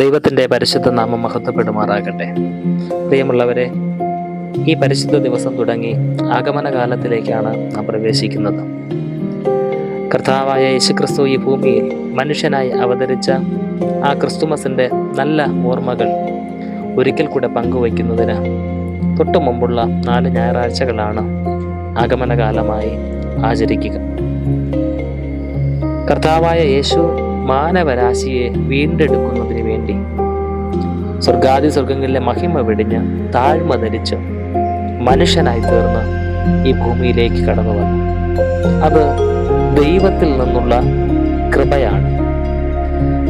ദൈവത്തിൻ്റെ പരിശുദ്ധ നാമം മഹത്വപ്പെടുമാറാകട്ടെ. പ്രിയമുള്ളവരെ, ഈ പരിശുദ്ധ ദിവസം തുടങ്ങി ആഗമനകാലത്തിലേക്കാണ് നാം പ്രവേശിക്കുന്നത്. കർത്താവായ യേശുക്രിസ്തു ഈ ഭൂമിയിൽ മനുഷ്യനായി അവതരിച്ച ആ ക്രിസ്തുമസിൻ്റെ നല്ല ഓർമ്മകൾ ഒരിക്കൽ കൂടെ പങ്കുവയ്ക്കുന്നതിന് തൊട്ടു മുമ്പുള്ള 4 ഞായറാഴ്ചകളാണ് ആഗമനകാലമായി ആചരിക്കുക. കർത്താവായ യേശു മാനവരാശിയെ വീണ്ടെടുക്കുന്നതിന് വേണ്ടി സ്വർഗാദി സ്വർഗങ്ങളിലെ മഹിമ വെടിഞ്ഞ് താഴ്മ ധരിച്ച് മനുഷ്യനായി തീർന്ന് ഈ ഭൂമിയിലേക്ക് കടന്നു വന്നു. അത് ദൈവത്തിൽ നിന്നുള്ള കൃപയാണ്.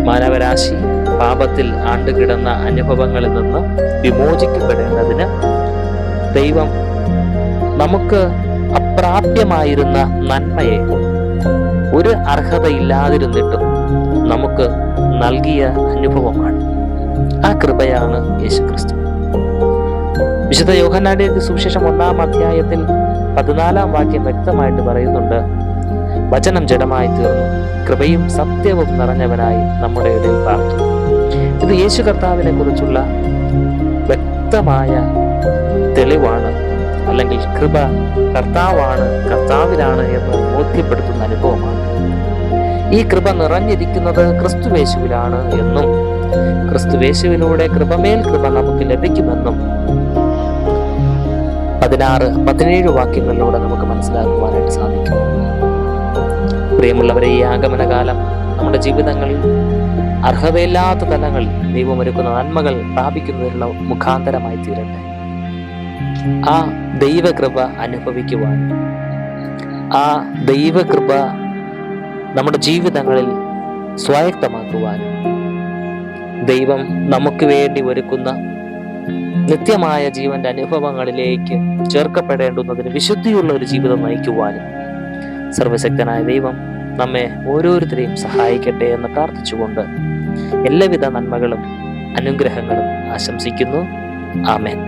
മാനവരാശി പാപത്തിൽ ആണ്ടുകിടന്ന അനുഭവങ്ങളിൽ നിന്ന് വിമോചിക്കപ്പെടേണ്ടതിന് ദൈവം നമുക്ക് അപ്രാപ്യമായിരുന്ന നന്മയെ ഒരു അർഹതയില്ലാതിരുന്നിട്ടും നമുക്ക് നൽകിയ അനുഭവമാണ്. ആ കൃപയാണ് യേശുക്രിസ്തു. വിശുദ്ധ യോഹന്നാന്റെ സുവിശേഷം 1-ാം അധ്യായത്തിൽ 14-ാം വാക്യം വ്യക്തമായിട്ട് പറയുന്നുണ്ട്, വചനം ജഡമായി തീർന്നു, കൃപയും സത്യവും നിറഞ്ഞവനായി നമ്മുടെ ഇടയിൽ പാർത്തു. ഇത് യേശു കർത്താവിനെ കുറിച്ചുള്ള വ്യക്തമായ തെളിവാണ്. അല്ലെങ്കിൽ കൃപ കർത്താവാണ്, കർത്താവിലാണ് എന്ന് ബോധ്യപ്പെടുത്തുന്ന അനുഭവമാണ്. ഈ കൃപ നിറഞ്ഞിരിക്കുന്നത് ക്രിസ്തുവേശുവിലാണ് എന്നും ക്രിസ്തുവേശുവിലൂടെ കൃപമേൽ കൃപ നമുക്ക് ലഭിക്കുമെന്നും 16-17 വാക്യങ്ങളിലൂടെ നമുക്ക് മനസ്സിലാക്കുവാനായിട്ട് സാധിക്കും. പ്രിയമുള്ളവരെ, ഈ ആഗമനകാലം നമ്മുടെ ജീവിതങ്ങളിൽ അർഹതയില്ലാത്ത തലങ്ങളിൽ ദൈവമൊരുക്കുന്ന നന്മകൾ പ്രാപിക്കുന്നതിനുള്ള മുഖാന്തരമായി തീരട്ടെ. ആ ദൈവകൃപ അനുഭവിക്കുവാൻ, ആ ദൈവകൃപ നമ്മുടെ ജീവിതങ്ങളിൽ സ്വായത്തമാക്കുവാൻ ദൈവം നമുക്ക് വേണ്ടി ഒരുക്കുന്ന നിത്യമായ ജീവന്റെ അനുഭവങ്ങളിലേക്ക് ചേർക്കപ്പെടേണ്ടുന്നതിന് വിശുദ്ധിയുള്ള ഒരു ജീവിതം നയിക്കുവാനും സർവശക്തനായ ദൈവം നമ്മെ ഓരോരുത്തരെയും സഹായിക്കട്ടെ എന്ന് പ്രാർത്ഥിച്ചുകൊണ്ട് എല്ലാവിധ നന്മകളും അനുഗ്രഹങ്ങളും ആശംസിക്കുന്നു. ആമേൻ.